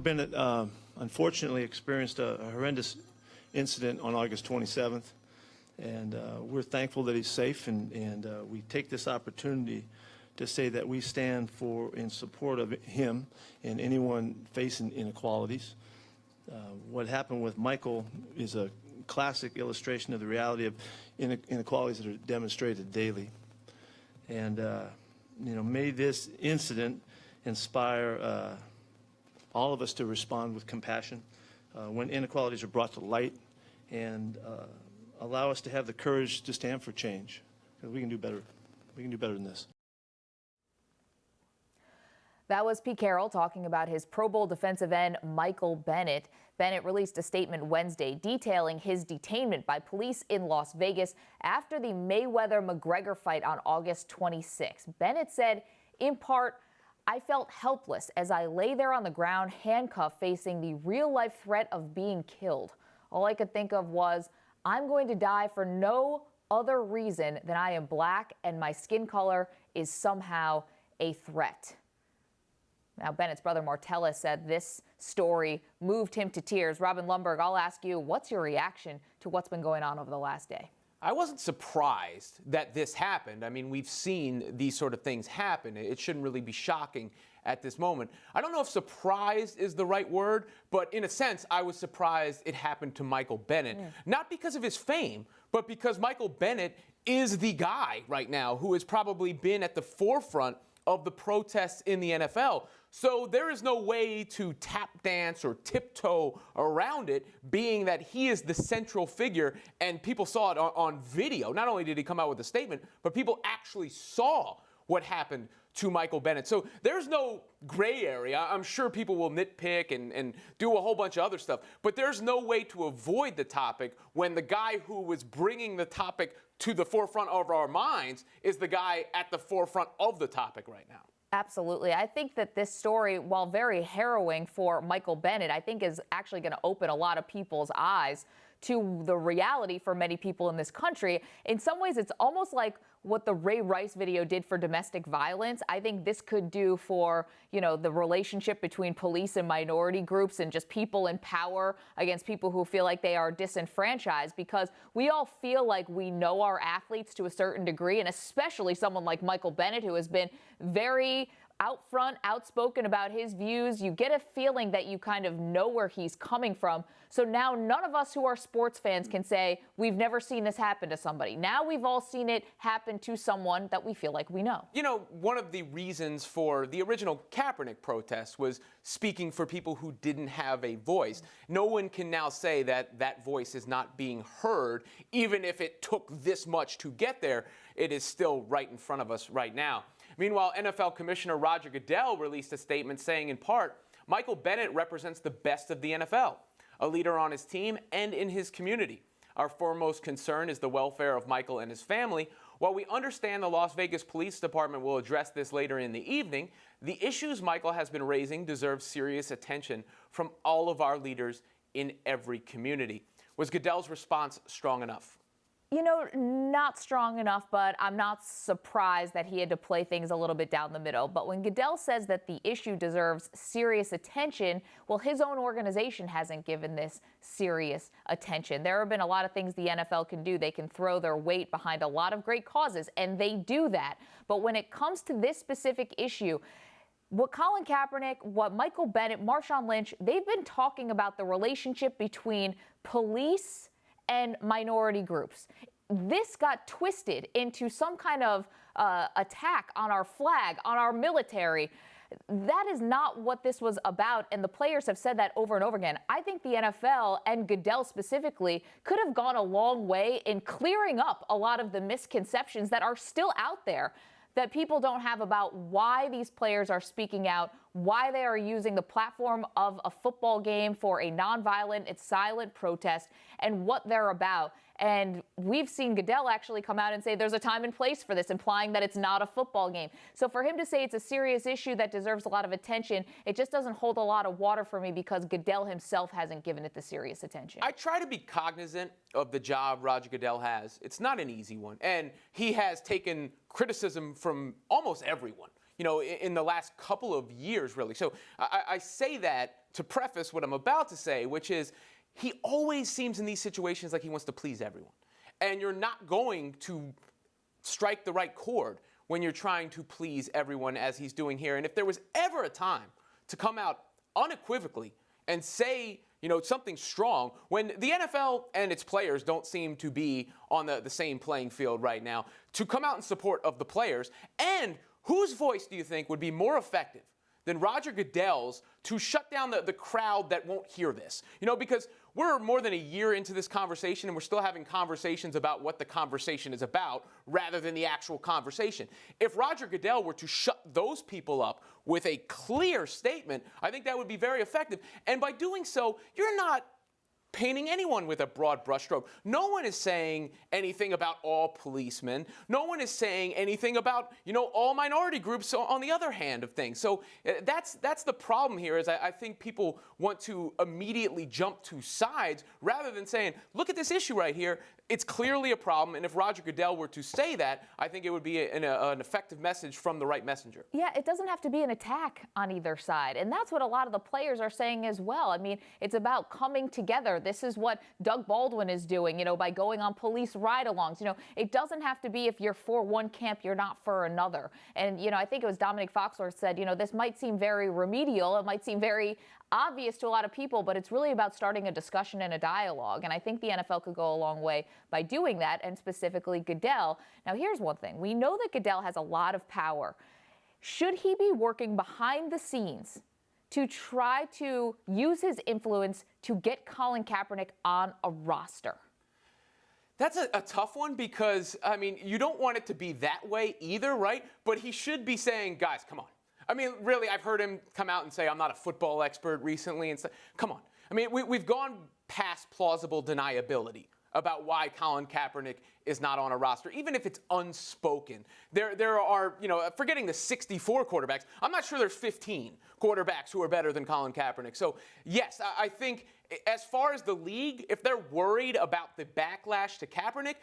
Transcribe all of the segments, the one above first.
Bennett unfortunately experienced a horrendous incident on August 27th, and we're thankful that he's safe, and we take this opportunity to say that we stand in support of him and anyone facing inequalities. What happened with Michael is a classic illustration of the reality of inequalities that are demonstrated daily. And may this incident inspire all of us to respond with compassion when inequalities are brought to light, and allow us to have the courage to stand for change. Because we can do better. We can do better than this. That was Pete Carroll talking about his Pro Bowl defensive end, Michael Bennett. Bennett released a statement Wednesday detailing his detainment by police in Las Vegas after the Mayweather-McGregor fight on August 26. Bennett said, in part, "I felt helpless as I lay there on the ground, handcuffed, facing the real-life threat of being killed. All I could think of was, I'm going to die for no other reason than I am black and my skin color is somehow a threat." Now, Bennett's brother Martellus said this story moved him to tears. Robin Lundberg, I'll ask you, what's your reaction to what's been going on over the last day? I wasn't surprised that this happened. I mean, we've seen these sort of things happen. It shouldn't really be shocking at this moment. I don't know if surprised is the right word, but in a sense, I was surprised it happened to Michael Bennett. Not because of his fame, but because Michael Bennett is the guy right now who has probably been at the forefront of the protests in the NFL. So there is no way to tap dance or tiptoe around it, being that he is the central figure, and people saw it on video. Not only did he come out with a statement, but people actually saw what happened to Michael Bennett. So there's no gray area. I'm sure people will nitpick and do a whole bunch of other stuff, but there's no way to avoid the topic when the guy who was bringing the topic to the forefront of our minds is the guy at the forefront of the topic right now. Absolutely. I think that this story, while very harrowing for Michael Bennett, I think is actually going to open a lot of people's eyes to the reality for many people in this country. In some ways, it's almost like what the Ray Rice video did for domestic violence. I think this could do for, the relationship between police and minority groups and just people in power against people who feel like they are disenfranchised, because we all feel like we know our athletes to a certain degree, and especially someone like Michael Bennett, who has been very out front, outspoken about his views. You get a feeling that you kind of know where he's coming from. So now none of us who are sports fans can say, we've never seen this happen to somebody. Now we've all seen it happen to someone that we feel like we know. One of the reasons for the original Kaepernick protest was speaking for people who didn't have a voice. No one can now say that that voice is not being heard. Even if it took this much to get there, it is still right in front of us right now. Meanwhile, NFL Commissioner Rodger Goodell released a statement saying, in part, Michael Bennett represents the best of the NFL, a leader on his team and in his community. Our foremost concern is the welfare of Michael and his family. While we understand the Las Vegas Police Department will address this later in the evening, the issues Michael has been raising deserve serious attention from all of our leaders in every community. Was Goodell's response strong enough? Not strong enough, but I'm not surprised that he had to play things a little bit down the middle. But when Goodell says that the issue deserves serious attention, well, his own organization hasn't given this serious attention. There have been a lot of things the NFL can do. They can throw their weight behind a lot of great causes, and they do that. But when it comes to this specific issue, what Colin Kaepernick, what Michael Bennett, Marshawn Lynch, they've been talking about the relationship between police and minority groups. This got twisted into some kind of attack on our flag, on our military. That is not what this was about, and the players have said that over and over again. I think the NFL, and Goodell specifically, could have gone a long way in clearing up a lot of the misconceptions that are still out there, that people don't have about why these players are speaking out, why they are using the platform of a football game for a nonviolent and silent protest, and what they're about. And we've seen Goodell actually come out and say there's a time and place for this, implying that it's not a football game. So for him to say it's a serious issue that deserves a lot of attention, it just doesn't hold a lot of water for me, because Goodell himself hasn't given it the serious attention. I try to be cognizant of the job Rodger Goodell has. It's not an easy one. And he has taken criticism from almost everyone. in the last couple of years, really. So I say that to preface what I'm about to say, which is he always seems in these situations like he wants to please everyone. And you're not going to strike the right chord when you're trying to please everyone as he's doing here. And if there was ever a time to come out unequivocally and say, something strong, when the NFL and its players don't seem to be on the same playing field right now, to come out in support of the players. And whose voice do you think would be more effective than Rodger Goodell's to shut down the crowd that won't hear this? Because we're more than a year into this conversation and we're still having conversations about what the conversation is about rather than the actual conversation. If Rodger Goodell were to shut those people up with a clear statement, I think that would be very effective. And by doing so, you're not painting anyone with a broad brushstroke. No one is saying anything about all policemen. No one is saying anything about, all minority groups on the other hand of things. So that's the problem here is I think people want to immediately jump to sides rather than saying, look at this issue right here. It's clearly a problem, and if Rodger Goodell were to say that, I think it would be an effective message from the right messenger. Yeah, it doesn't have to be an attack on either side, and that's what a lot of the players are saying as well. I mean, it's about coming together. This is what Doug Baldwin is doing, by going on police ride-alongs. It doesn't have to be if you're for one camp, you're not for another. And, I think it was Dominic Foxworth said, this might seem very remedial. It might seem very obvious to a lot of people, but it's really about starting a discussion and a dialogue. And I think the NFL could go a long way by doing that, and specifically Goodell. Now, here's one thing. We know that Goodell has a lot of power. Should he be working behind the scenes to try to use his influence to get Colin Kaepernick on a roster? That's a tough one because, you don't want it to be that way either, right? But he should be saying, guys, come on. Really, I've heard him come out and say, I'm not a football expert recently. And say, come on. We've gone past plausible deniability about why Colin Kaepernick is not on a roster, even if it's unspoken. There are, forgetting the 64 quarterbacks, I'm not sure there's 15 quarterbacks who are better than Colin Kaepernick. So, yes, I think as far as the league, if they're worried about the backlash to Kaepernick,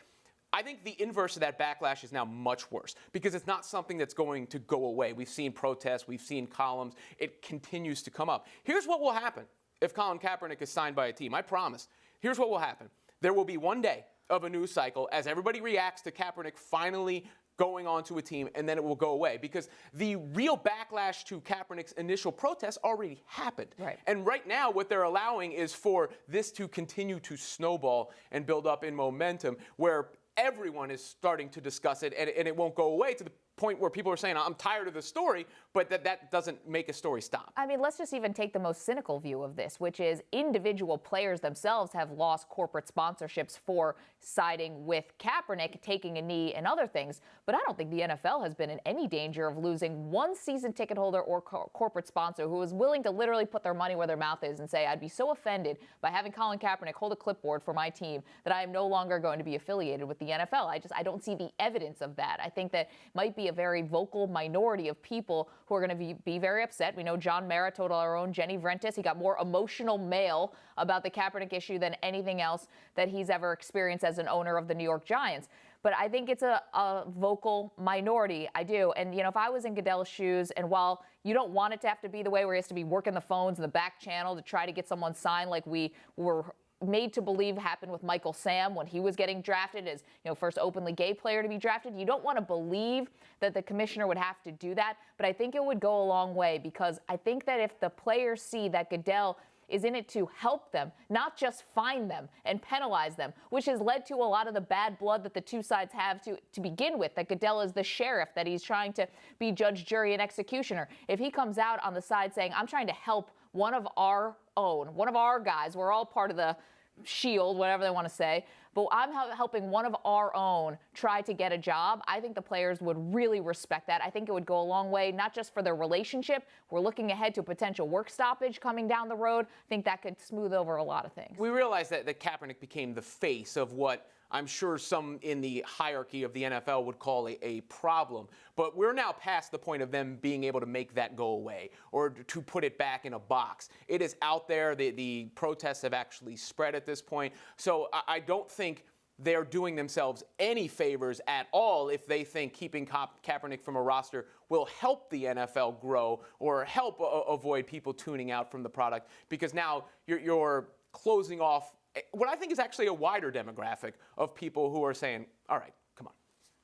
I think the inverse of that backlash is now much worse because it's not something that's going to go away. We've seen protests. We've seen columns. It continues to come up. Here's what will happen if Colin Kaepernick is signed by a team. I promise. Here's what will happen. There will be one day of a news cycle as everybody reacts to Kaepernick finally going on to a team, and then it will go away because the real backlash to Kaepernick's initial protests already happened. Right. And right now, what they're allowing is for this to continue to snowball and build up in momentum where everyone is starting to discuss it, and it won't go away to the point where people are saying, I'm tired of the story, but that doesn't make a story stop. Let's just even take the most cynical view of this, which is individual players themselves have lost corporate sponsorships for siding with Kaepernick, taking a knee and other things. But I don't think the NFL has been in any danger of losing one season ticket holder or corporate sponsor who is willing to literally put their money where their mouth is and say, I'd be so offended by having Colin Kaepernick hold a clipboard for my team that I am no longer going to be affiliated with the NFL. I don't see the evidence of that. I think that might be a very vocal minority of people who are going to be very upset. We know John Mara told our own Jenny Vrentas he got more emotional mail about the Kaepernick issue than anything else that he's ever experienced as an owner of the New York Giants. But I think it's a vocal minority. I do. And, if I was in Goodell's shoes, and while you don't want it to have to be the way where he has to be working the phones in the back channel to try to get someone signed like we were made to believe happened with Michael Sam when he was getting drafted as, first openly gay player to be drafted. You don't want to believe that the commissioner would have to do that, but I think it would go a long way because I think that if the players see that Goodell is in it to help them, not just fine them and penalize them, which has led to a lot of the bad blood that the two sides have to begin with, that Goodell is the sheriff, that he's trying to be judge, jury, and executioner. If he comes out on the side saying, I'm trying to help one of our own, one of our guys, we're all part of the shield, whatever they want to say, but I'm helping one of our own try to get a job, I think the players would really respect that. I think it would go a long way, not just for their relationship. We're looking ahead to a potential work stoppage coming down the road. I think that could smooth over a lot of things. We realize that Kaepernick became the face of what I'm sure some in the hierarchy of the NFL would call a problem. But we're now past the point of them being able to make that go away or to put it back in a box. It is out there. The protests have actually spread at this point. So I don't think they're doing themselves any favors at all if they think keeping Kaepernick from a roster will help the NFL grow or help avoid people tuning out from the product, because now you're closing off what I think is actually a wider demographic of people who are saying, all right, come on.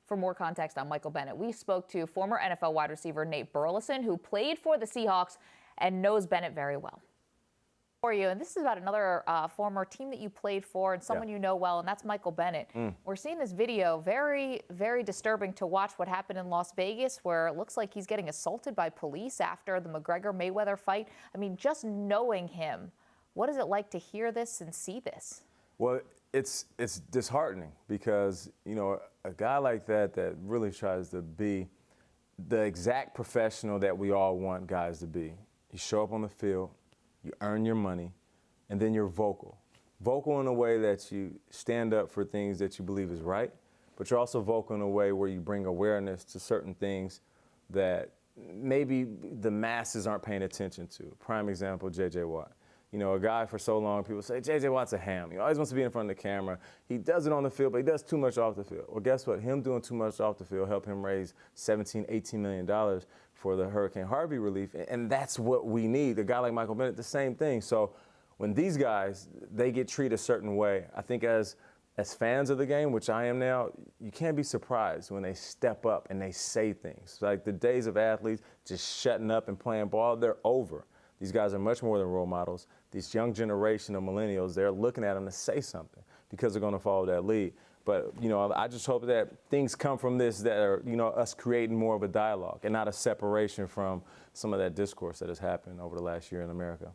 For more context on Michael Bennett, we spoke to former NFL wide receiver Nate Burleson, who played for the Seahawks and knows Bennett very well. For you, and this is about another former team that you played for and someone you know well, and that's Michael Bennett. We're seeing this video, very, very disturbing to watch, what happened in Las Vegas, where it looks like he's getting assaulted by police after the McGregor-Mayweather fight. I mean, just knowing him, what is it like to hear this and see this? Well, it's disheartening because, you know, a guy like that really tries to be the exact professional that we all want guys to be. You show up on the field, you earn your money, and then you're vocal. Vocal in a way that you stand up for things that you believe is right, but you're also vocal in a way where you bring awareness to certain things that maybe the masses aren't paying attention to. Prime example, J.J. Watt. You know, a guy for so long, people say, J.J. Watt's a ham. He always wants to be in front of the camera. He does it on the field, but he does too much off the field. Well, guess what? Him doing too much off the field helped him raise $17, $18 million for the Hurricane Harvey relief, and that's what we need. A guy like Michael Bennett, the same thing. So when these guys, they get treated a certain way, I think as fans of the game, which I am now, you can't be surprised when they step up and they say things. Like the days of athletes just shutting up and playing ball, they're over. These guys are much more than role models. This young generation of millennials, they're looking at them to say something because they're going to follow that lead. But, you know, I just hope that things come from this that are, you know, us creating more of a dialogue and not a separation from some of that discourse that has happened over the last year in America.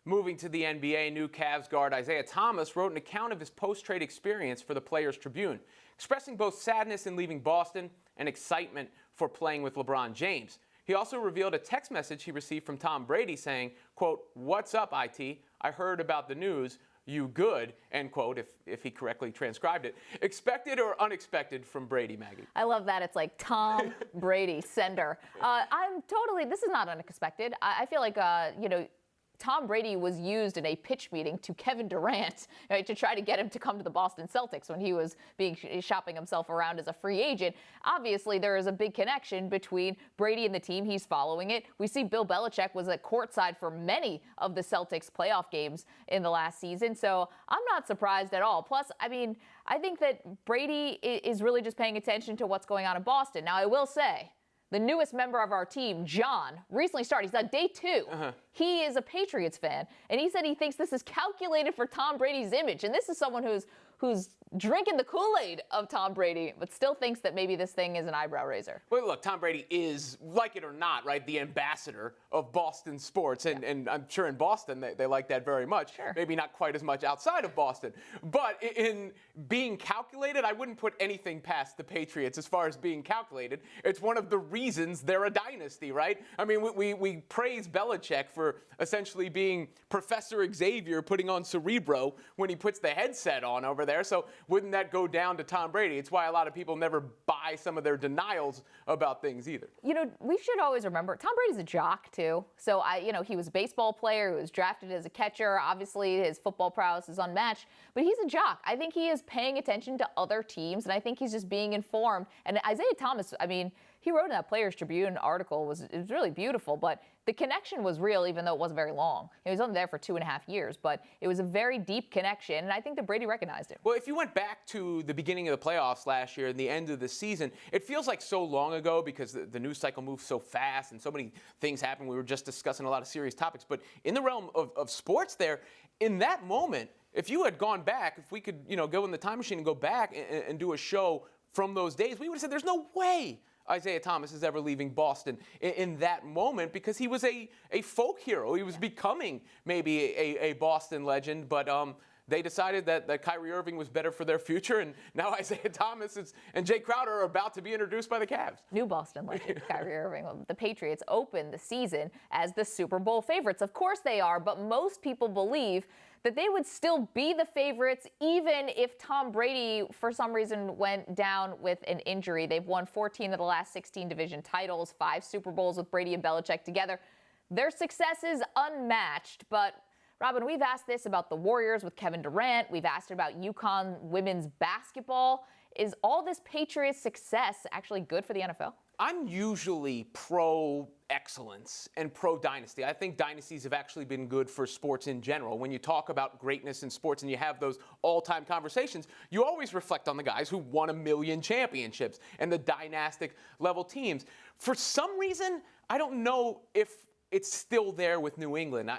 Moving to the NBA, new Cavs guard Isaiah Thomas wrote an account of his post-trade experience for the Players Tribune, expressing both sadness in leaving Boston and excitement for playing with LeBron James. He also revealed a text message he received from Tom Brady saying, quote, "What's up, IT? I heard about the news. You good," end quote, if he correctly transcribed it. Expected or unexpected from Brady, Maggie? I love that. It's like Tom Brady, sender. This is not unexpected. I feel like, you know, Tom Brady was used in a pitch meeting to Kevin Durant, right, to try to get him to come to the Boston Celtics when he was shopping himself around as a free agent. Obviously, there is a big connection between Brady and the team. He's following it. We see Bill Belichick was at courtside for many of the Celtics playoff games in the last season, so I'm not surprised at all. Plus, I mean, I think that Brady is really just paying attention to what's going on in Boston. Now, I will say, the newest member of our team, John, recently started. He's on day 2. He is a Patriots fan, and he said he thinks this is calculated for Tom Brady's image. And this is someone who's drinking the Kool-Aid of Tom Brady, but still thinks that maybe this thing is an eyebrow raiser. Well, look, Tom Brady is, like it or not, right, the ambassador of Boston sports. And I'm sure in Boston they like that very much. Sure. Maybe not quite as much outside of Boston. But in being calculated, I wouldn't put anything past the Patriots as far as being calculated. It's one of the reasons they're a dynasty, right? I mean, we praise Belichick for essentially being Professor Xavier putting on Cerebro when he puts the headset on over there. So wouldn't that go down to Tom Brady? It's why a lot of people never buy some of their denials about things either. You know, we should always remember Tom Brady's a jock too. So he was a baseball player who was drafted as a catcher. Obviously, his football prowess is unmatched, but he's a jock. I think he is paying attention to other teams, and I think he's just being informed. And Isaiah Thomas, I mean, he wrote in that Players Tribune article, it was really beautiful, but the connection was real, even though it wasn't very long. He was only there for 2.5 years, but it was a very deep connection, and I think that Brady recognized it. Well, if you went back to the beginning of the playoffs last year and the end of the season, it feels like so long ago because the news cycle moves so fast and so many things happen. We were just discussing a lot of serious topics, but in the realm of sports there, in that moment, if you had gone back, if we could, go in the time machine and go back and do a show from those days, we would have said there's no way Isaiah Thomas is ever leaving Boston in that moment because he was a folk hero. He was becoming maybe a Boston legend, but they decided that Kyrie Irving was better for their future, and now Isaiah Thomas and Jay Crowder are about to be introduced by the Cavs. New Boston legend, Kyrie Irving. The Patriots opened the season as the Super Bowl favorites. Of course they are, but most people believe that they would still be the favorites even if Tom Brady, for some reason, went down with an injury. They've won 14 of the last 16 division titles, 5 Super Bowls with Brady and Belichick together. Their success is unmatched, but Robin, we've asked this about the Warriors with Kevin Durant. We've asked about UConn women's basketball. Is all this Patriots success actually good for the NFL? I'm usually pro-excellence and pro-dynasty. I think dynasties have actually been good for sports in general. When you talk about greatness in sports and you have those all-time conversations, you always reflect on the guys who won 1 million championships and the dynastic level teams. For some reason, I don't know if it's still there with New England.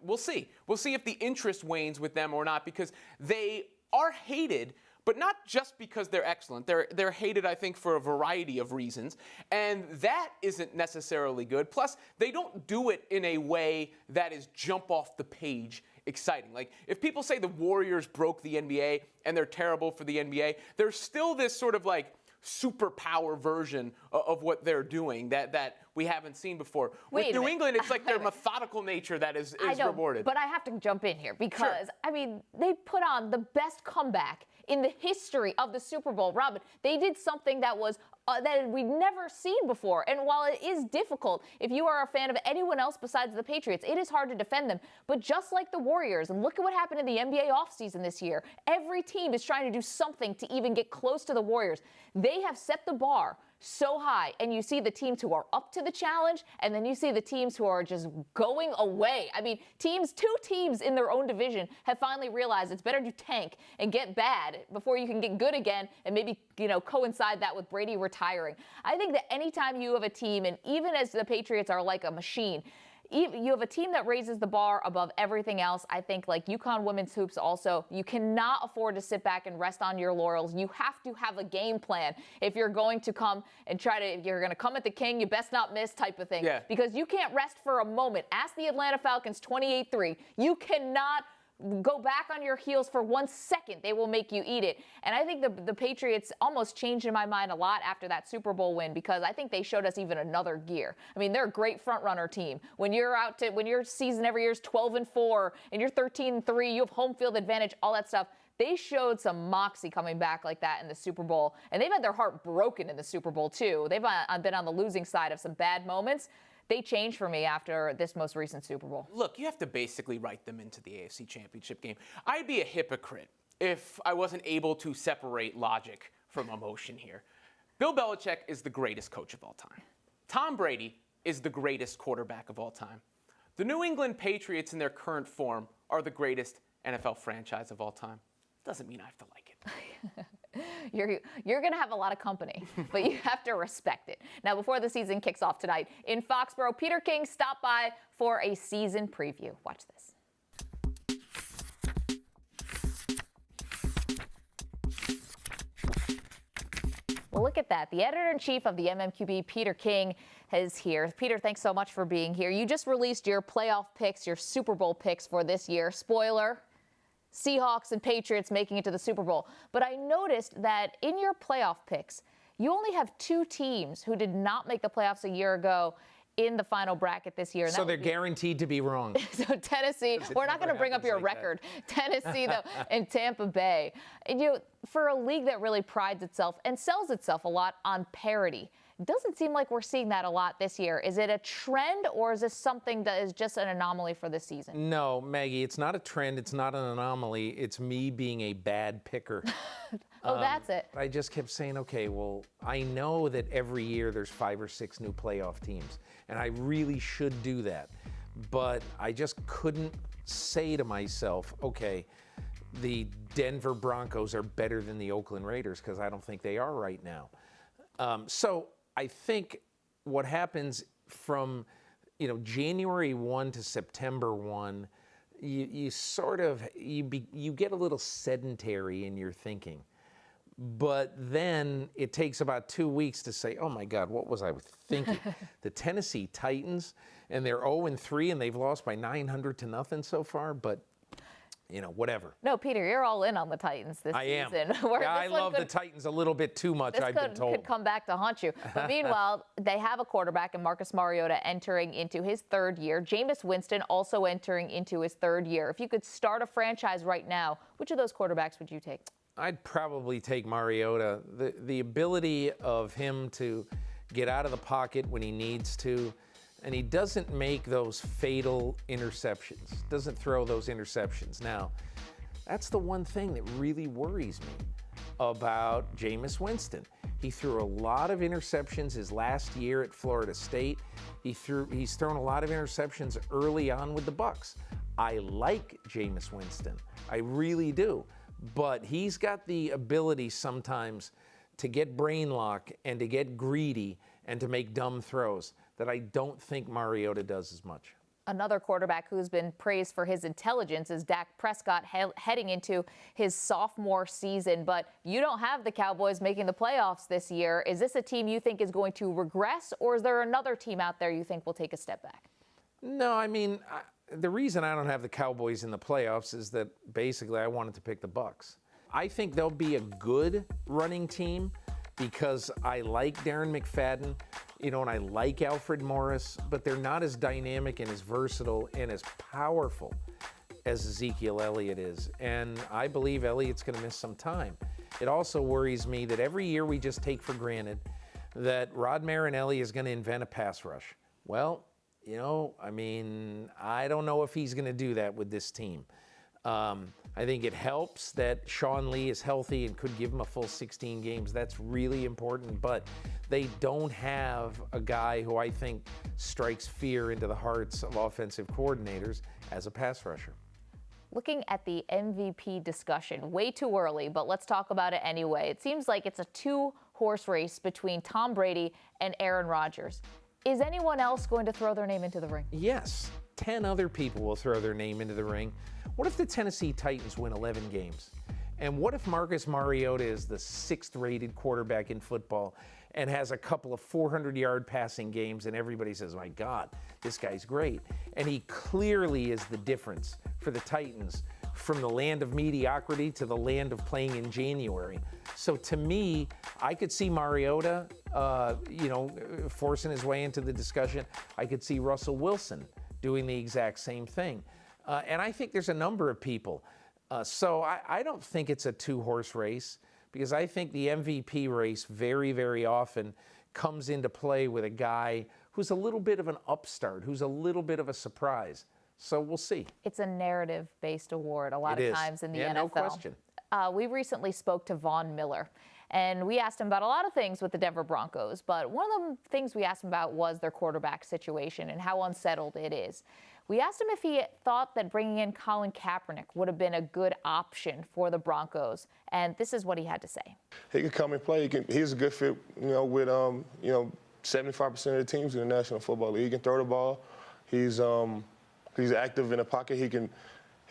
We'll see. We'll see if the interest wanes with them or not, because they are hated, but not just because they're excellent. They're hated, I think, for a variety of reasons, and that isn't necessarily good. Plus, they don't do it in a way that is jump off the page exciting. Like, if people say the Warriors broke the NBA and they're terrible for the NBA, there's still this sort of like superpower version of what they're doing that we haven't seen before. With New England, it's like their methodical nature that is rewarded. But I have to jump in here because, Sure. I mean, they put on the best comeback in the history of the Super Bowl. Robin, they did something that was that we'd never seen before. And while it is difficult, if you are a fan of anyone else besides the Patriots, it is hard to defend them. But just like the Warriors, and look at what happened in the NBA offseason this year, every team is trying to do something to even get close to the Warriors. They have set the bar so high, and you see the teams who are up to the challenge, and then you see the teams who are just going away. I mean, two teams in their own division have finally realized it's better to tank and get bad before you can get good again, and maybe, coincide that with Brady retiring. I think that anytime you have a team, and even as the Patriots are like a machine, you have a team that raises the bar above everything else. I think like UConn women's hoops also, you cannot afford to sit back and rest on your laurels. You have to have a game plan if you're going to come and you're going to come at the king, you best not miss type of thing. Yeah. Because you can't rest for a moment. Ask the Atlanta Falcons 28-3. You cannot go back on your heels for 1 second. They will make you eat it. And I think the Patriots almost changed in my mind a lot after that Super Bowl win, because I think they showed us even another gear. I mean, they're a great front runner team. When your season every year is 12-4 and you're 13-3, you have home field advantage, all that stuff. They showed some moxie coming back like that in the Super Bowl. And they've had their heart broken in the Super Bowl too. They've been on the losing side of some bad moments. They changed for me after this most recent Super Bowl. Look, you have to basically write them into the AFC Championship game. I'd be a hypocrite if I wasn't able to separate logic from emotion here. Bill Belichick is the greatest coach of all time. Tom Brady is the greatest quarterback of all time. The New England Patriots in their current form are the greatest NFL franchise of all time. Doesn't mean I have to like it. You're going to have a lot of company, but you have to respect it. Now, before the season kicks off tonight in Foxborough, Peter King stopped by for a season preview. Watch this. Well, look at that. The editor-in-chief of the MMQB, Peter King, is here. Peter, thanks so much for being here. You just released your playoff picks, your Super Bowl picks for this year. Spoiler, Seahawks and Patriots making it to the Super Bowl. But I noticed that in your playoff picks, you only have 2 teams who did not make the playoffs a year ago in the final bracket this year. So they're guaranteed to be wrong. So Tennessee, we're not going to bring up your record. Tennessee, though, and Tampa Bay. And for a league that really prides itself and sells itself a lot on parity, it doesn't seem like we're seeing that a lot this year. Is it a trend, or is this something that is just an anomaly for this season? No, Maggie, it's not a trend. It's not an anomaly. It's me being a bad picker. That's it. I just kept saying, okay, well, I know that every year there's 5 or 6 new playoff teams, and I really should do that. But I just couldn't say to myself, okay, the Denver Broncos are better than the Oakland Raiders, because I don't think they are right now. So I think what happens from January 1 to September 1, you get a little sedentary in your thinking. But then it takes about 2 weeks to say, oh my God, what was I thinking? The Tennessee Titans, and they're 0-3, and they've lost by 900-0 so far, but whatever. No, Peter, you're all in on the Titans this season. I love the Titans a little bit too much, I've been told. This could come back to haunt you. But meanwhile, they have a quarterback in Marcus Mariota entering into his 3rd year. Jameis Winston also entering into his 3rd year. If you could start a franchise right now, which of those quarterbacks would you take? I'd probably take Mariota. The ability of him to get out of the pocket when he needs to and he doesn't make those fatal interceptions, doesn't throw those interceptions. Now, that's the one thing that really worries me about Jameis Winston. He threw a lot of interceptions his last year at Florida State. He's thrown a lot of interceptions early on with the Bucs. I like Jameis Winston. I really do. But he's got the ability sometimes to get brain lock and to get greedy and to make dumb throws that I don't think Mariota does as much. Another quarterback who's been praised for his intelligence is Dak Prescott heading into his sophomore season. But you don't have the Cowboys making the playoffs this year. Is this a team you think is going to regress, or is there another team out there you think will take a step back? No, I mean, the reason I don't have the Cowboys in the playoffs is that basically I wanted to pick the Bucs. I think they'll be a good running team because I like Darren McFadden, and I like Alfred Morris, but they're not as dynamic and as versatile and as powerful as Ezekiel Elliott is. And I believe Elliott's going to miss some time. It also worries me that every year we just take for granted that Rod Marinelli is going to invent a pass rush. Well, I don't know if he's going to do that with this team. I think it helps that Sean Lee is healthy and could give him a full 16 games. That's really important, but they don't have a guy who I think strikes fear into the hearts of offensive coordinators as a pass rusher. Looking at the MVP discussion, way too early, but let's talk about it anyway. It seems like it's a two-horse race between Tom Brady and Aaron Rodgers. Is anyone else going to throw their name into the ring? Yes, 10 other people will throw their name into the ring. What if the Tennessee Titans win 11 games? And what if Marcus Mariota is the 6th-rated quarterback in football and has a couple of 400-yard passing games and everybody says, my God, this guy's great. And he clearly is the difference for the Titans from the land of mediocrity to the land of playing in January. So to me, I could see Mariota, forcing his way into the discussion. I could see Russell Wilson doing the exact same thing. And I think there's a number of people. So I don't think it's a two-horse race because I think the MVP race very, very often comes into play with a guy who's a little bit of an upstart, who's a little bit of a surprise. So we'll see. It's a narrative-based award a lot of times in the NFL. No question. We recently spoke to Von Miller, and we asked him about a lot of things with the Denver Broncos, but one of the things we asked him about was their quarterback situation and how unsettled it is. We asked him if he thought that bringing in Colin Kaepernick would have been a good option for the Broncos, and this is what he had to say. He could come and play. He's a good fit, with 75% of the teams in the National Football League. He can throw the ball. He's active in the pocket. He can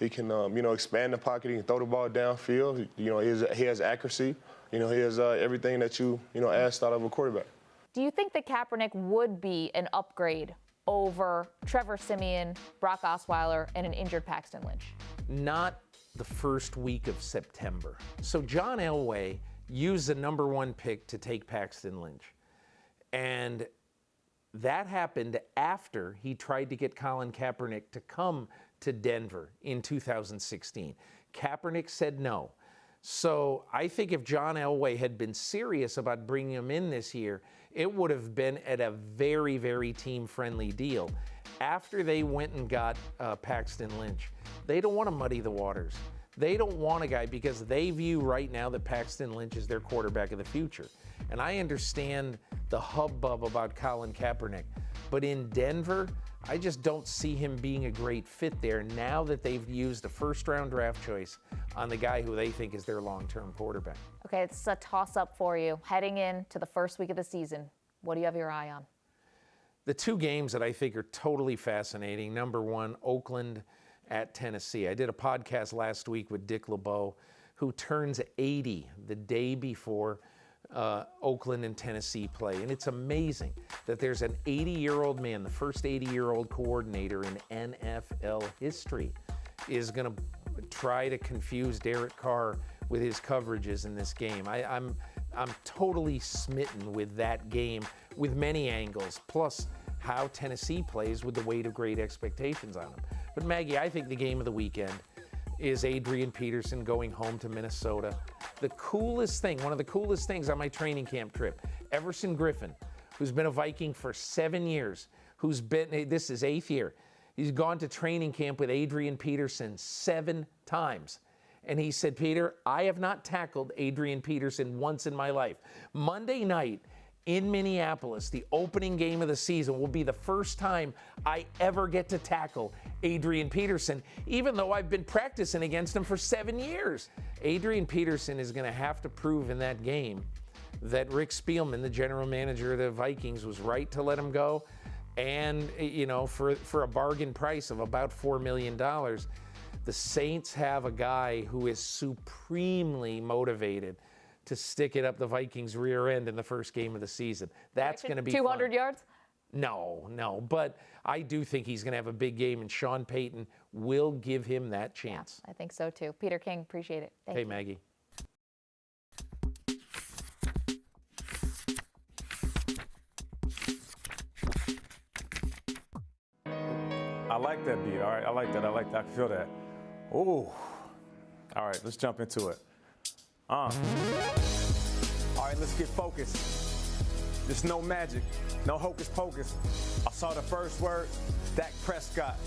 expand the pocket. He can throw the ball downfield. He has accuracy. He has everything that you asked out of a quarterback. Do you think that Kaepernick would be an upgrade over Trevor Siemian, Brock Osweiler, and an injured Paxton Lynch? Not the first week of September. So John Elway used the number 1 pick to take Paxton Lynch. And that happened after he tried to get Colin Kaepernick to come to Denver in 2016. Kaepernick said no. So I think if John Elway had been serious about bringing him in this year, it would have been at a very, very team-friendly deal. After they went and got Paxton Lynch, they don't want to muddy the waters. They don't want a guy because they view right now that Paxton Lynch is their quarterback of the future. And I understand the hubbub about Colin Kaepernick, but in Denver, I just don't see him being a great fit there now that they've used a first-round draft choice on the guy who they think is their long-term quarterback. Okay, it's a toss-up for you. Heading into the first week of the season, what do you have your eye on? The two games that I think are totally fascinating. Number 1, Oakland at Tennessee. I did a podcast last week with Dick LeBeau, who turns 80 the day before Oakland and Tennessee play. And it's amazing that there's an 80-year-old man, the first 80-year-old coordinator in NFL history, is going to try to confuse Derek Carr with his coverages in this game. I'm totally smitten with that game with many angles, plus how Tennessee plays with the weight of great expectations on them. But Maggie, I think the game of the weekend is Adrian Peterson going home to Minnesota. The coolest thing, one of the coolest things on my training camp trip, Everson Griffin, who's been a Viking for 7 years, who's been, this is 8th year, he's gone to training camp with Adrian Peterson 7 times. And he said, Peter, I have not tackled Adrian Peterson once in my life. Monday night in Minneapolis, the opening game of the season, will be the first time I ever get to tackle Adrian Peterson, even though I've been practicing against him for 7 years. Adrian Peterson is going to have to prove in that game that Rick Spielman, the general manager of the Vikings, was right to let him go. And, you know, for a bargain price of about $4 million, the Saints have a guy who is supremely motivated to stick it up the Vikings' rear end in the first game of the season. That's going to be 200 fun. yards? No, but I do think he's going to have a big game, and Sean Payton will give him that chance. Yeah, I think so too. Peter King, appreciate it. Thank you. Maggie. I like that beat. All right, I like that. I can feel that. Ooh. All right, let's jump into it. All right, let's get focused. There's no magic, no hocus pocus. I saw the first word, Dak Prescott.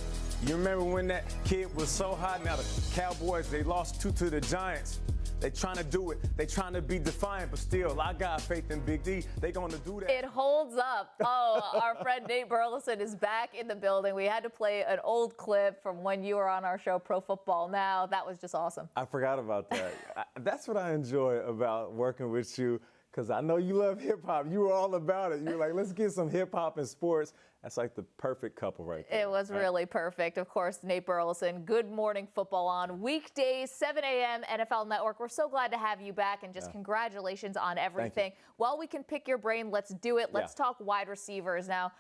You remember when that kid was so hot? Now the Cowboys, they lost 2 to the Giants. They trying to do it. They trying to be defiant, but still, I got faith in Big D. They going to do that. It holds up. Oh, our friend Nate Burleson is back in the building. We had to play an old clip from when you were on our show, Pro Football Now. That was just awesome. I forgot about that. That's what I enjoy about working with you, because I know you love hip-hop. You were all about it. You were like, let's get some hip-hop and sports. That's like the perfect couple right there. It was really perfect. Of course, Nate Burleson, Good Morning Football on weekdays, 7 a.m. NFL Network. We're so glad to have you back, and just congratulations on everything. While we can pick your brain, let's do it. Let's talk wide receivers. Now,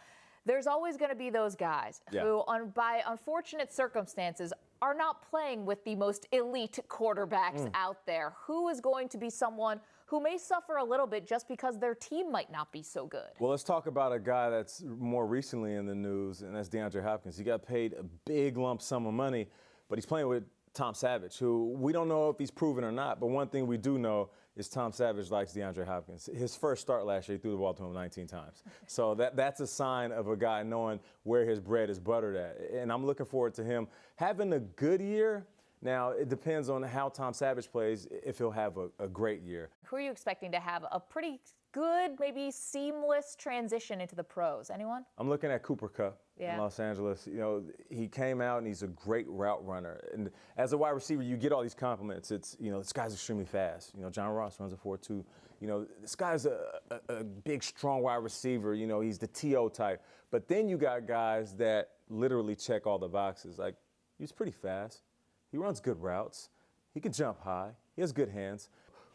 there's always going to be those guys who, by unfortunate circumstances, are not playing with the most elite quarterbacks out there. Who is going to be someone who may suffer a little bit just because their team might not be so good? Well, let's talk about a guy that's more recently in the news, and that's DeAndre Hopkins. He got paid a big lump sum of money, but he's playing with Tom Savage, who we don't know if he's proven or not, but one thing we do know is Tom Savage likes DeAndre Hopkins. His first start last year, he threw the ball to him 19 times. So that's a sign of a guy knowing where his bread is buttered at. And I'm looking forward to him having a good year. Now, it depends on how Tom Savage plays, if he'll have a great year. Who are you expecting to have a pretty good, maybe seamless transition into the pros? Anyone? I'm looking at Cooper Kupp in Los Angeles. You know, he came out and he's a great route runner. And as a wide receiver, you get all these compliments. It's, you know, this guy's extremely fast. You know, John Ross runs a 4.2. You know, this guy's a big, strong wide receiver. You know, he's the T.O. type. But then you got guys that literally check all the boxes. Like, he's pretty fast. He runs good routes. He can jump high. He has good hands.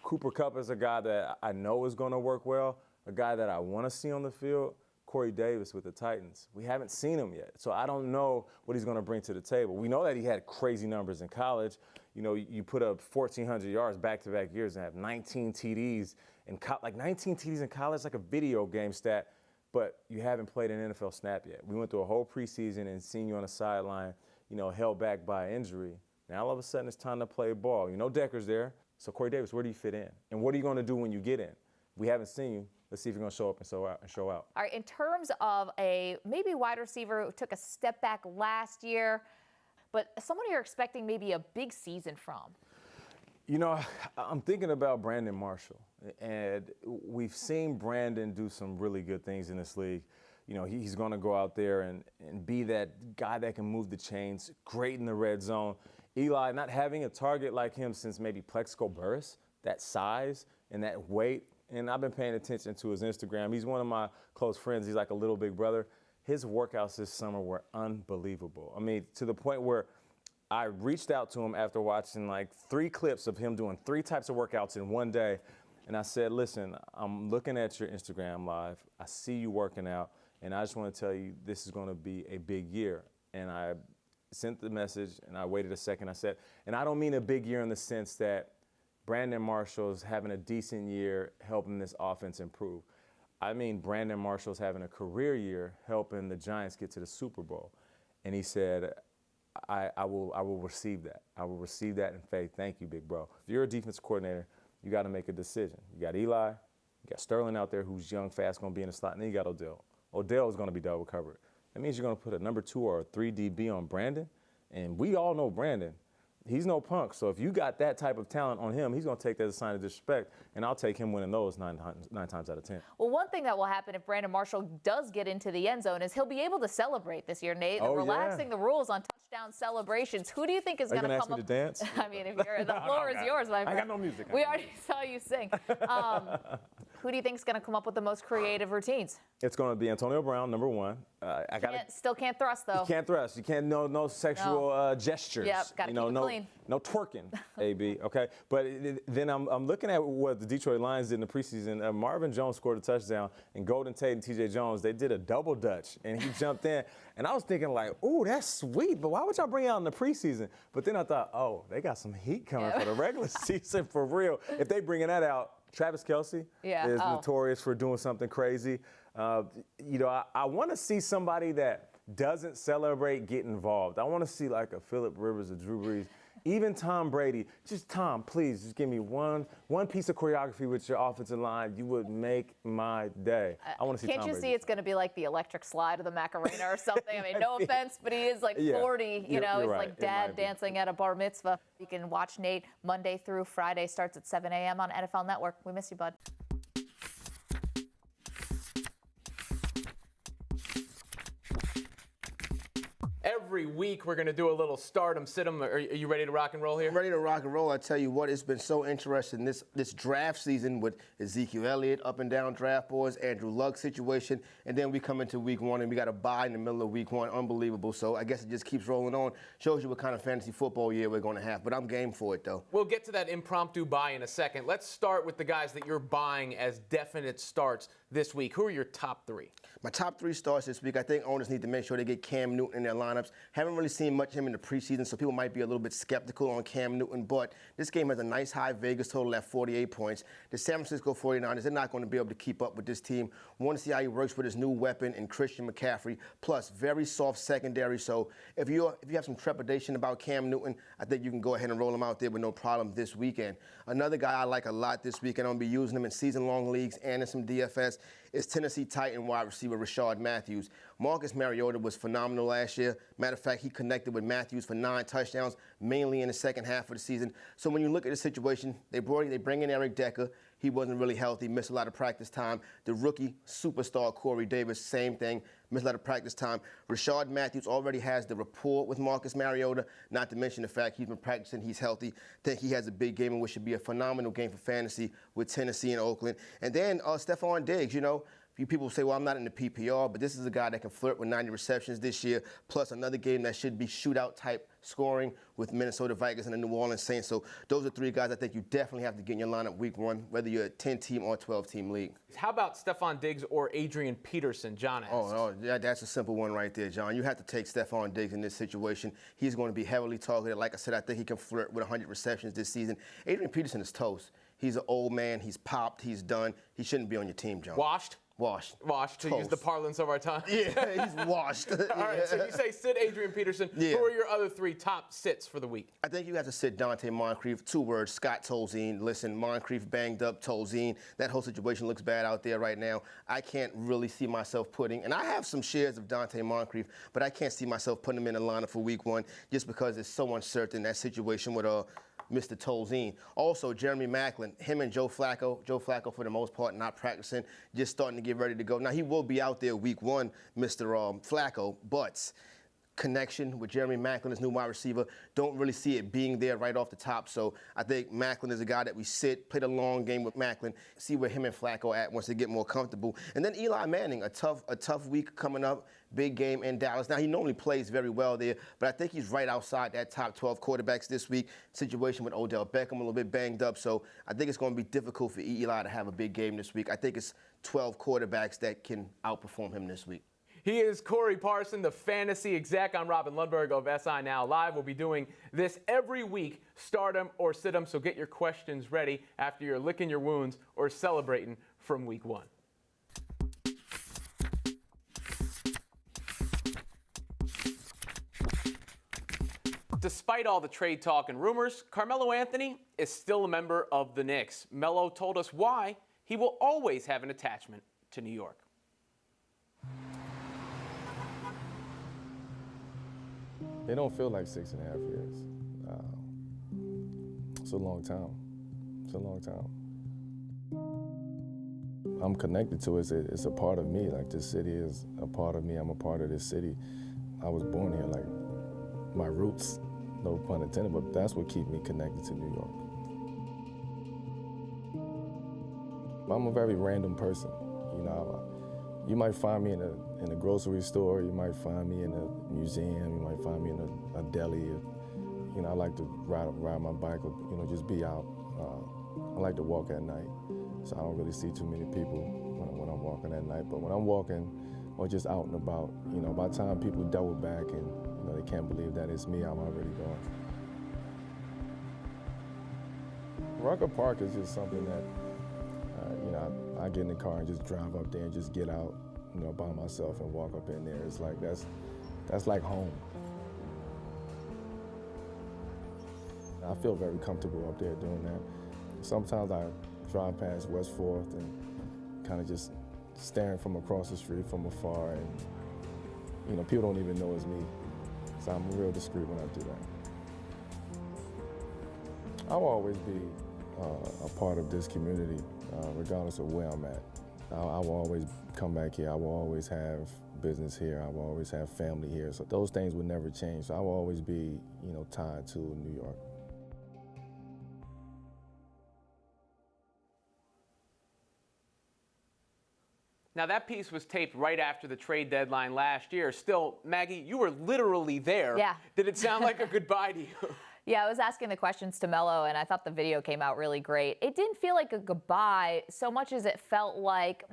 Cooper Kupp is a guy that I know is going to work well, a guy that I want to see on the field. Corey Davis with the Titans. We haven't seen him yet, so I don't know what he's going to bring to the table. We know that he had crazy numbers in college. You know, you put up 1,400 yards back-to-back years and have 19 TDs. Like 19 TDs in college, like a video game stat, but you haven't played an NFL snap yet. We went through a whole preseason and seen you on the sideline, you know, held back by injury. Now, all of a sudden, it's time to play ball. You know Decker's there. So, Corey Davis, where do you fit in? And what are you going to do when you get in? We haven't seen you. Let's see if you're going to show up and show out. All right, in terms of a maybe wide receiver who took a step back last year, but someone you're expecting maybe a big season from. You know, I'm thinking about Brandon Marshall. And we've seen Brandon do some really good things in this league. You know, he's going to go out there and be that guy that can move the chains, great in the red zone. Eli, not having a target like him since maybe Plexico Burress, that size and that weight. And I've been paying attention to his Instagram. He's one of my close friends. He's like a little big brother. His workouts this summer were unbelievable. I mean, to the point where I reached out to him after watching like 3 clips of him doing 3 types of workouts in one day. And I said, listen, I'm looking at your Instagram live. I see you working out. And I just want to tell you this is going to be a big year. And I sent the message, and I waited a second. I said, and I don't mean a big year in the sense that Brandon Marshall's having a decent year helping this offense improve. I mean Brandon Marshall's having a career year helping the Giants get to the Super Bowl. And he said, I will receive that. I will receive that in faith. Thank you, big bro. If you're a defense coordinator, you got to make a decision. You got Eli, you got Sterling out there who's young, fast, going to be in the slot, and then you got Odell. Odell is going to be double covered. that means you're going to put a number 2 or a 3 DB on Brandon. And we all know Brandon. He's no punk. So if you got that type of talent on him, he's going to take that as a sign of disrespect. And I'll take him winning those nine times out of 10. Well, one thing that will happen if Brandon Marshall does get into the end zone is he'll be able to celebrate this year, Nate. They're relaxing the rules on touchdown celebrations. Who do you think is going to come up? Are you going to ask me to dance? I mean, if you're, the floor is yours, my friend. I got no music. We already saw you sing. Who do you think is going to come up with the most creative routines? It's going to be Antonio Brown, number 1. Still can't thrust, though. You can't thrust. You can't, no sexual gestures. Yep, got to keep it clean. No twerking, AB, okay? But then I'm looking at what the Detroit Lions did in the preseason. Marvin Jones scored a touchdown, and Golden Tate and T.J. Jones, they did a double dutch, and he jumped in. And I was thinking, like, ooh, that's sweet, but why would y'all bring it out in the preseason? But then I thought, oh, they got some heat coming for the regular season for real. If they bringing that out, Travis Kelce is notorious for doing something crazy. I want to see somebody that doesn't celebrate get involved. I want to see like a Phillip Rivers or Drew Brees, even Tom Brady. Just Tom, please, just give me one piece of choreography with your offensive line. You would make my day. I want to see Tom Brady. Can't you see it's going to be like the electric slide of the Macarena or something? I mean, no offense, but he is like 40. He's right. like dad dancing at a bar mitzvah. You can watch Nate Monday through Friday. Starts at 7 a.m. on NFL Network. We miss you, bud. Every week we're going to do a little stardom, sit-em. Are you ready to rock and roll here? Ready to rock and roll. I tell you what, it's been so interesting this draft season with Ezekiel Elliott up and down draft boards, Andrew Luck situation, and then we come into week 1 and we got a bye in the middle of week 1. Unbelievable. So I guess it just keeps rolling on. Shows you what kind of fantasy football year we're going to have. But I'm game for it, though. We'll get to that impromptu bye in a second. Let's start with the guys that you're buying as definite starts this week. Who are your top 3? My top 3 starts this week, I think owners need to make sure they get Cam Newton in their lineups. Haven't really seen much of him in the preseason, so people might be a little bit skeptical on Cam Newton, but this game has a nice high Vegas total at 48 points. The San Francisco 49ers, they're not going to be able to keep up with this team. Want to see how he works with his new weapon in Christian McCaffrey, plus very soft secondary. So if you have some trepidation about Cam Newton, I think you can go ahead and roll him out there with no problem this weekend. Another guy I like a lot this weekend, I'm going to be using him in season-long leagues and in some DFS, is Tennessee Titan wide receiver Rashard Matthews. Marcus Mariota was phenomenal last year. Matter of fact, he connected with Matthews for 9 touchdowns, mainly in the second half of the season. So when you look at the situation, they bring in Eric Decker. He wasn't really healthy, missed a lot of practice time. The rookie superstar Corey Davis, same thing, missed a lot of practice time. Rashard Matthews already has the rapport with Marcus Mariota, not to mention the fact he's been practicing, he's healthy. Think he has a big game in which should be a phenomenal game for fantasy with Tennessee and Oakland. And then Stephon Diggs, a few people say, well, I'm not in the PPR, but this is a guy that can flirt with 90 receptions this year, plus another game that should be shootout-type scoring with Minnesota Vikings and the New Orleans Saints. So those are 3 guys I think you definitely have to get in your lineup week 1, whether you're a 10-team or 12-team league. How about Stephon Diggs or Adrian Peterson, John asks? Oh, yeah, that's a simple one right there, John. You have to take Stephon Diggs in this situation. He's going to be heavily targeted. Like I said, I think he can flirt with 100 receptions this season. Adrian Peterson is toast. He's an old man. He's popped. He's done. He shouldn't be on your team, John. Washed, to Toast. use the parlance of our time. Yeah, he's washed. All right, so you say sit Adrian Peterson. Yeah. Who are your other 3 top sits for the week? I think you have to sit Dante Moncrief. 2 words, Scott Tolzien. Listen, Moncrief banged up, Tolzien. That whole situation looks bad out there right now. I can't really see myself putting, and I have some shares of Dante Moncrief, but I can't see myself putting him in the lineup for week 1 just because it's so uncertain, that situation with Mr. Tolzien. Also, Jeremy Maclin, him and Joe Flacco for the most part not practicing, just starting to get ready to go. Now, he will be out there week 1, Mr. Flacco, but connection with Jeremy Maclin, his new wide receiver, don't really see it being there right off the top. So I think Maclin is a guy that we play the long game with Maclin, see where him and Flacco at once they get more comfortable. And then Eli Manning, a tough week coming up, big game in Dallas. Now, he normally plays very well there, but I think he's right outside that top 12 quarterbacks this week. Situation with Odell Beckham a little bit banged up, so I think it's going to be difficult for Eli to have a big game this week. I think it's 12 quarterbacks that can outperform him this week. He is Corey Parson, the fantasy exec. I'm Robin Lundberg of SI Now Live. We'll be doing this every week, stardom or sit-em, so get your questions ready after you're licking your wounds or celebrating from week 1. Despite all the trade talk and rumors, Carmelo Anthony is still a member of the Knicks. Melo told us why he will always have an attachment to New York. It don't feel like 6.5 years. It's a long time. It's a long time. I'm connected to it. It's a part of me. Like, this city is a part of me. I'm a part of this city. I was born here, like, my roots, no pun intended, but that's what keeps me connected to New York. I'm a very random person. You know, you might find me in a grocery store, you might find me in a museum, you might find me in a deli. You know, I like to ride my bike or, you know, just be out. I like to walk at night, so I don't really see too many people when I'm walking at night. But when I'm walking or just out and about, you know, by the time people double back and, you know, they can't believe that it's me, I'm already gone. Rucker Park is just something that, you know, I get in the car and just drive up there and just get out, you know, by myself and walk up in there. It's like, that's like home. I feel very comfortable up there doing that. Sometimes I drive past West 4th and kind of just staring from across the street from afar, and, you know, people don't even know it's me. So I'm real discreet when I do that. I'll always be a part of this community, regardless of where I'm at. I will always come back here. I will always have business here. I will always have family here. So those things will never change. So I will always be, you know, tied to New York. Now, that piece was taped right after the trade deadline last year. Still, Maggie, you were literally there. Yeah. Did it sound like a goodbye to you? Yeah, I was asking the questions to Melo, and I thought the video came out really great. It didn't feel like a goodbye so much as it felt like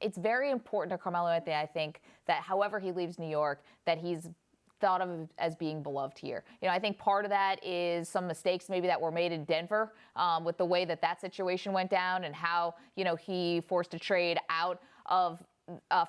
it's very important to Carmelo Anthony, I think, that however he leaves New York, that he's thought of as being beloved here. You know, I think part of that is some mistakes maybe that were made in Denver with the way that situation went down and how, you know, he forced a trade out of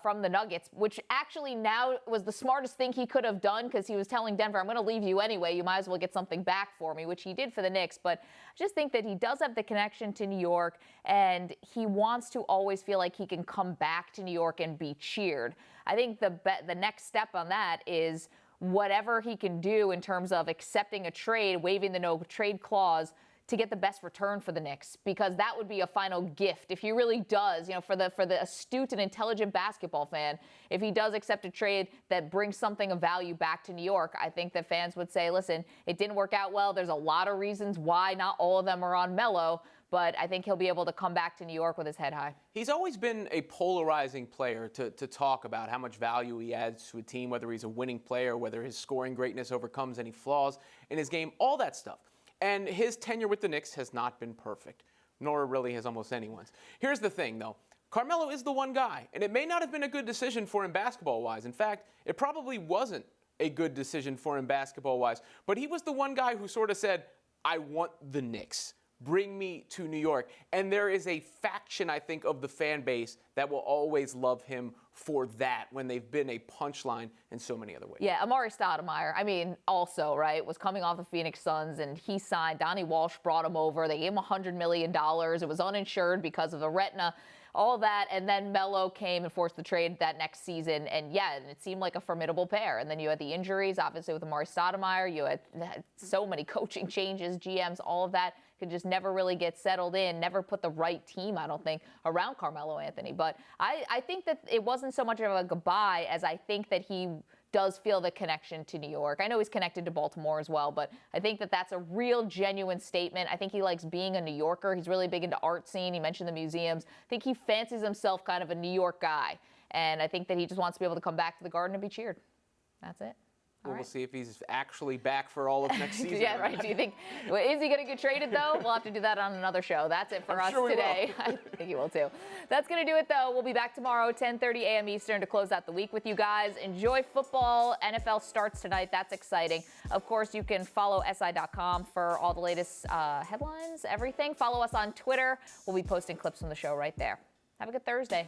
from the Nuggets, which actually now was the smartest thing he could have done, because he was telling Denver, I'm going to leave you anyway. You might as well get something back for me, which he did for the Knicks. But I just think that he does have the connection to New York, and he wants to always feel like he can come back to New York and be cheered. I think the next step on that is whatever he can do in terms of accepting a trade, waiving the no trade clause, to get the best return for the Knicks, because that would be a final gift if he really does, you know, for the astute and intelligent basketball fan, if he does accept a trade that brings something of value back to New York. I think that fans would say, listen, it didn't work out well. There's a lot of reasons why, not all of them are on Melo, but I think he'll be able to come back to New York with his head high. He's always been a polarizing player to talk about how much value he adds to a team, whether he's a winning player, whether his scoring greatness overcomes any flaws in his game, all that stuff. And his tenure with the Knicks has not been perfect, nor really has almost anyone's. Here's the thing, though. Carmelo is the one guy, and it may not have been a good decision for him basketball-wise. In fact, it probably wasn't a good decision for him basketball-wise. But he was the one guy who sort of said, I want the Knicks. Bring me to New York. And there is a faction, I think, of the fan base that will always love him for that, when they've been a punchline in so many other ways. Yeah, Amari Stoudemire, I mean, also, right, was coming off the Phoenix Suns, and he signed. Donnie Walsh brought him over. They gave him $100 million. It was uninsured because of the retina, all that, and then Melo came and forced the trade that next season, and yeah, and it seemed like a formidable pair. And then you had the injuries, obviously, with Amari Stoudemire. You had so many coaching changes, GMs, all of that could just never really get settled in, never put the right team, I don't think, around Carmelo Anthony. But I think that it wasn't so much of a goodbye as I think that he does feel the connection to New York. I know he's connected to Baltimore as well, but I think that that's a real genuine statement. I think he likes being a New Yorker. He's really big into art scene. He mentioned the museums. I think he fancies himself kind of a New York guy. And I think that he just wants to be able to come back to the Garden and be cheered. That's it. Well, we'll see if he's actually back for all of next season. Yeah, right. Do you think, is he going to get traded, though? We'll have to do that on another show. That's it for us today. I think he will, too. That's going to do it, though. We'll be back tomorrow, 10:30 a.m. Eastern, to close out the week with you guys. Enjoy football. NFL starts tonight. That's exciting. Of course, you can follow SI.com for all the latest headlines, everything. Follow us on Twitter. We'll be posting clips from the show right there. Have a good Thursday.